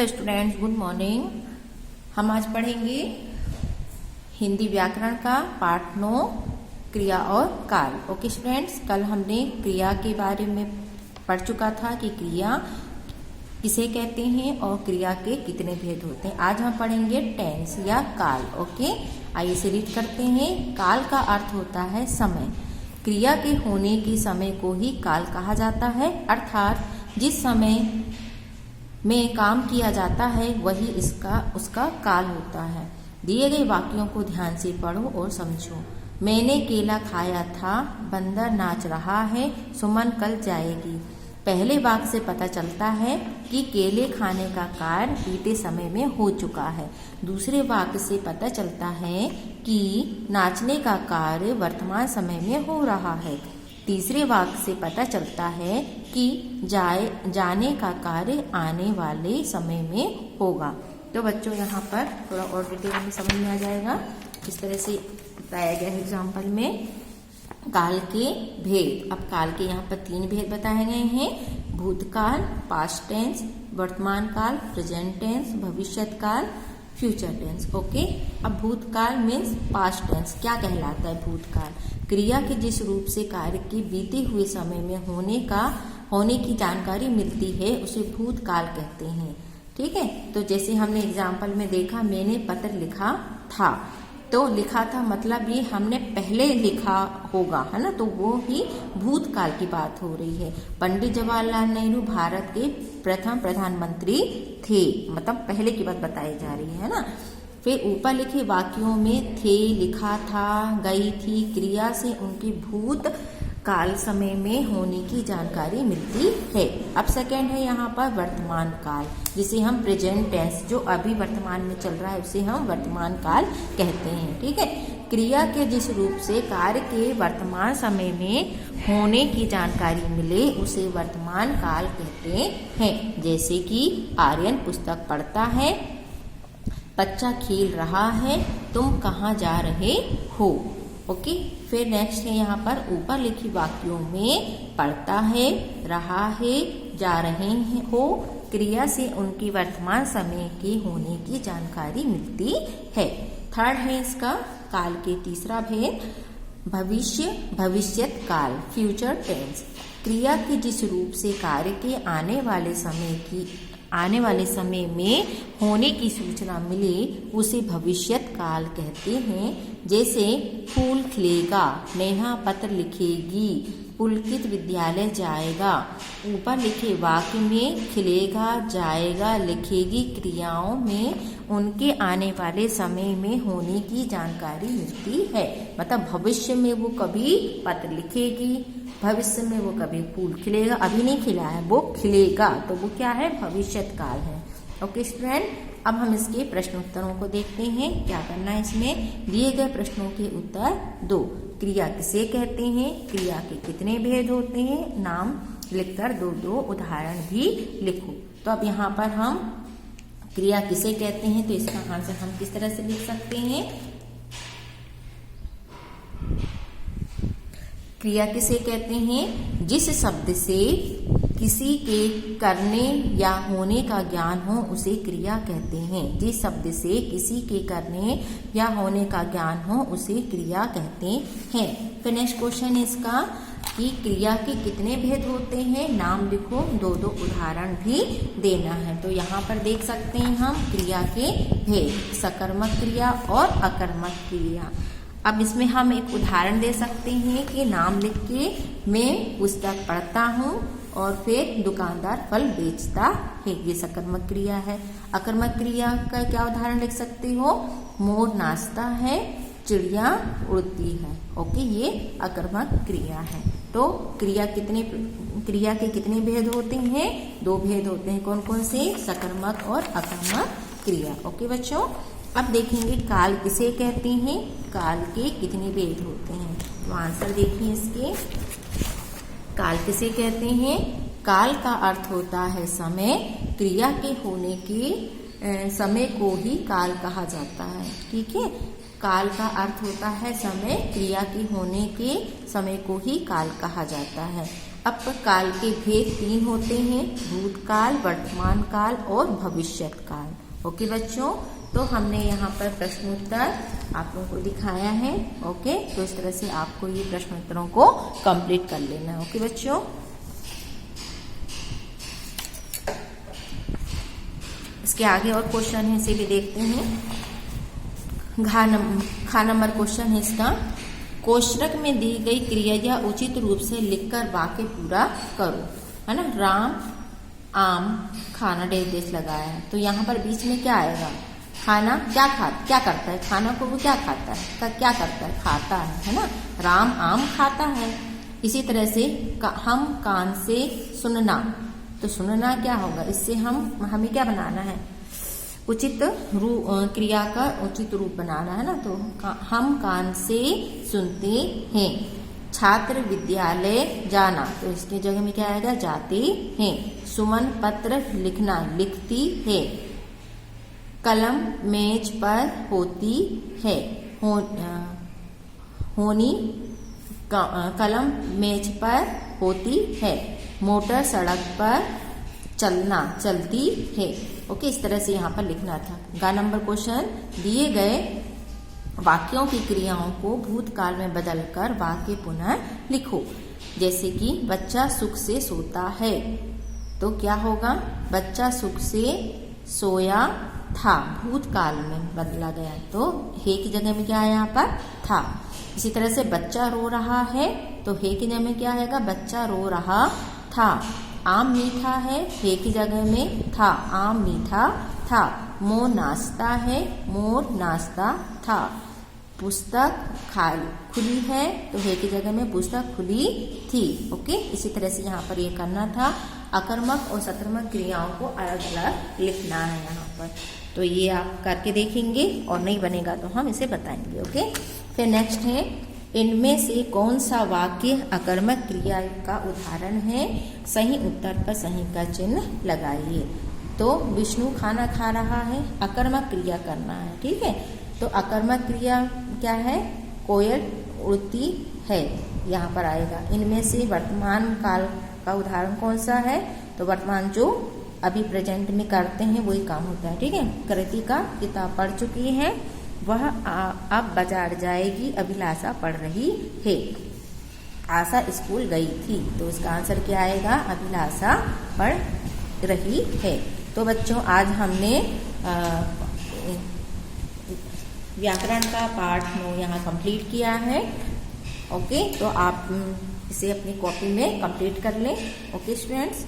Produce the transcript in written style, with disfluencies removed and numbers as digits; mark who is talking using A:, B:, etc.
A: Hello students, good morning. हम आज पढ़ेंगे हिंदी व्याकरण का पाठ 9 क्रिया और काल। ओके स्टूडेंट्स, कल हमने क्रिया के बारे में पढ़ चुका था कि क्रिया किसे कहते हैं और क्रिया के कितने भेद होते हैं। आज हम पढ़ेंगे टेंस या काल। ओके, आइए इसे रीड करते हैं। काल का अर्थ होता है समय। क्रिया के होने के समय को ही काल कहा जाता है, अर्थात जिस समय में काम किया जाता है वही उसका काल होता है। दिए गए वाक्यों को ध्यान से पढ़ो और समझो। मैंने केला खाया था, बंदर नाच रहा है, सुमन कल जाएगी। पहले वाक्य से पता चलता है कि केले खाने का कार्य बीते समय में हो चुका है। दूसरे वाक्य से पता चलता है कि नाचने का कार्य वर्तमान समय में हो रहा है। तीसरे वाक्य से पता चलता है कि जाने का कार्य आने वाले समय में होगा। तो बच्चों यहाँ पर थोड़ा और डिटेल में समझ में आ जाएगा। इस तरह से बताया गया है एग्जाम्पल में काल के भेद। अब काल के यहाँ पर 3 भेद बताए गए हैं: भूतकाल, पास्ट टेंस, वर्तमान काल, प्रेजेंट टेंस, भविष्यत काल, फ्यूचर टेंस। ओके, अब भूतकाल मीन्स पास्ट टेंस। क्या कहलाता है भूतकाल? क्रिया के जिस रूप से कार्य के बीते हुए समय में होने की जानकारी मिलती है उसे भूतकाल कहते हैं। ठीक है, तो जैसे हमने एग्जाम्पल में देखा, मैंने पत्र लिखा था, तो लिखा था मतलब ये हमने पहले लिखा होगा, है ना, तो वो ही भूतकाल की बात हो रही है। पंडित जवाहरलाल नेहरू भारत के प्रथम प्रधानमंत्री थे, मतलब पहले की बात बताई जा रही है ना। फिर ऊपर लिखे वाक्यों में थे, लिखा था, गई थी क्रिया से उनकी भूत काल समय में होने की जानकारी मिलती है। अब सेकंड है यहाँ पर वर्तमान काल, जिसे हम प्रेजेंट टेंस, जो अभी वर्तमान में चल रहा है उसे हम वर्तमान काल कहते हैं। ठीक है, क्रिया के जिस रूप से कार्य के वर्तमान समय में होने की जानकारी मिले उसे वर्तमान काल कहते हैं। जैसे कि आर्यन पुस्तक पढ़ता है, बच्चा खेल रहा है, तुम कहाँ जा रहे हो। ओके, फिर नेक्स्ट है यहाँ पर ऊपर लिखी वाक्यों में पढ़ता है, रहा है, जा रहे हैं हो क्रिया से उनकी वर्तमान समय के होने की जानकारी मिलती है। थर्ड है इसका काल के तीसरा भेद भविष्यत काल, फ्यूचर टेंस। क्रिया के जिस रूप से कार्य के आने वाले समय में होने की सूचना मिले उसे भविष्यत काल कहते हैं। जैसे फूल खिलेगा, नेहा पत्र लिखेगी, पुलकित विद्यालय जाएगा। ऊपर लिखे वाक्य में खिलेगा, जाएगा, लिखेगी क्रियाओं में उनके आने वाले समय में होने की जानकारी मिलती है। मतलब भविष्य में वो कभी पत्र लिखेगी, भविष्य में वो कभी फूल खिलेगा, अभी नहीं खिला है, वो खिलेगा, तो वो क्या है? भविष्यत काल है। ओके स्टूडेंट, अब हम इसके प्रश्न उत्तरों को देखते हैं। क्या करना है इसमें? दिए गए प्रश्नों के उत्तर दो। क्रिया किसे कहते हैं? क्रिया के कितने भेद होते हैं? नाम लिखकर 2-2 उदाहरण भी लिखो। तो अब यहाँ पर हम क्रिया किसे कहते हैं, तो इसका आंसर हम किस तरह से लिख सकते हैं? क्रिया किसे कहते हैं? जिस शब्द से किसी के करने या होने का ज्ञान हो उसे क्रिया कहते हैं। जिस शब्द से किसी के करने या होने का ज्ञान हो उसे क्रिया कहते हैं। फिर नेक्स्ट क्वेश्चन है इसका कि क्रिया के कितने भेद होते हैं? नाम लिखो, 2-2 उदाहरण भी देना है। तो यहाँ पर देख सकते हैं हम क्रिया के भेद, सकर्मक क्रिया और अकर्मक क्रिया। अब इसमें हम एक उदाहरण दे सकते हैं कि नाम लिख के मैं पुस्तक पढ़ता हूँ और फिर दुकानदार फल बेचता है, ये सकर्मक क्रिया है। अकर्मक क्रिया का क्या उदाहरण लिख सकते हो? मोर नाचता है, चिड़िया उड़ती है। ओके, ये अकर्मक क्रिया है। तो क्रिया के कितने भेद होते हैं? 2 भेद होते हैं। कौन कौन से? सकर्मक और अकर्मक क्रिया। ओके बच्चों, अब देखेंगे काल किसे कहते हैं, काल के कितने भेद होते हैं। तो आंसर देखिए इसके। काल किसे कहते हैं? काल का अर्थ होता है समय। क्रिया के होने के समय को ही काल कहा जाता है। ठीक है, काल का अर्थ होता है समय, क्रिया के होने के समय को ही काल कहा जाता है। अब काल के भेद 3 होते हैं, भूतकाल, वर्तमान काल और भविष्यत काल। ओके बच्चों, तो हमने यहाँ पर प्रश्नोत्तर आप लोगों को दिखाया है। ओके, तो इस तरह से आपको ये प्रश्नोत्तरों को कंप्लीट कर लेना है। ओके बच्चों, इसके आगे और क्वेश्चन है, इसे भी देखते हैं। खा नंबर क्वेश्चन है इसका, कोष्ठक में दी गई क्रिया उचित रूप से लिखकर वाक्य पूरा करो, है ना। राम आम खाना डेश लगाया है, तो यहाँ पर बीच में क्या आएगा, खाना क्या करता है, खाना को वो क्या खाता है, क्या करता है, खाता है ना। राम आम खाता है। इसी तरह से हम कान से सुनना, तो सुनना क्या होगा, इससे हमें क्या बनाना है, उचित क्रिया का उचित रूप बनाना है ना। तो हम कान से सुनते हैं। छात्र विद्यालय जाना, तो इसके जगह में क्या आएगा, जाते हैं। सुमन पत्र लिखना, लिखती है। कलम मेज पर होती है, होनी कलम मेज पर होती है। मोटर सड़क पर चलना, चलती है। ओके, इस तरह से यहाँ पर लिखना था। गा नंबर क्वेश्चन, दिए गए वाक्यों की क्रियाओं को भूतकाल में बदलकर वाक्य पुनः लिखो। जैसे कि बच्चा सुख से सोता है, तो क्या होगा, बच्चा सुख से सोया था, भूतकाल में बदला गया, तो हे की जगह में क्या है यहाँ पर, था। इसी तरह से बच्चा रो रहा है, तो हे की जगह में क्या आएगा, बच्चा रो रहा था। आम मीठा है, हे की जगह में था, आम मीठा था। मोर नाचता है, मोर नाचता था। पुस्तक खुली है, तो हे की जगह में पुस्तक खुली थी। ओके, इसी तरह से यहाँ पर ये करना था। अकर्मक और सकर्मक क्रियाओं को अलग अलग लिखना है यहाँ पर। तो ये आप करके देखेंगे, और नहीं बनेगा तो हम इसे बताएंगे। ओके, फिर नेक्स्ट है, इनमें से कौन सा वाक्य अकर्मक क्रिया का उदाहरण है, सही उत्तर पर सही का चिन्ह लगाइए। तो विष्णु खाना खा रहा है, अकर्मक क्रिया करना है, ठीक है। तो अकर्मक क्रिया क्या है, कोयल उड़ती है, यहाँ पर आएगा। इनमें से वर्तमान काल का उदाहरण कौन सा है, तो वर्तमान जो अभी प्रेजेंट में करते हैं वही काम होता है, ठीक है। कृतिका किताब पढ़ चुकी है, वह अब बाजार जाएगी, अभिलाषा पढ़ रही है। आशा स्कूल गई थी, तो इसका आंसर क्या आएगा, अभिलाषा पढ़ रही है। तो बच्चों, आज हमने व्याकरण का पार्ट 9 यहाँ कंप्लीट किया है। ओके, तो आप इसे अपनी कॉपी में कंप्लीट कर लें। Okay students.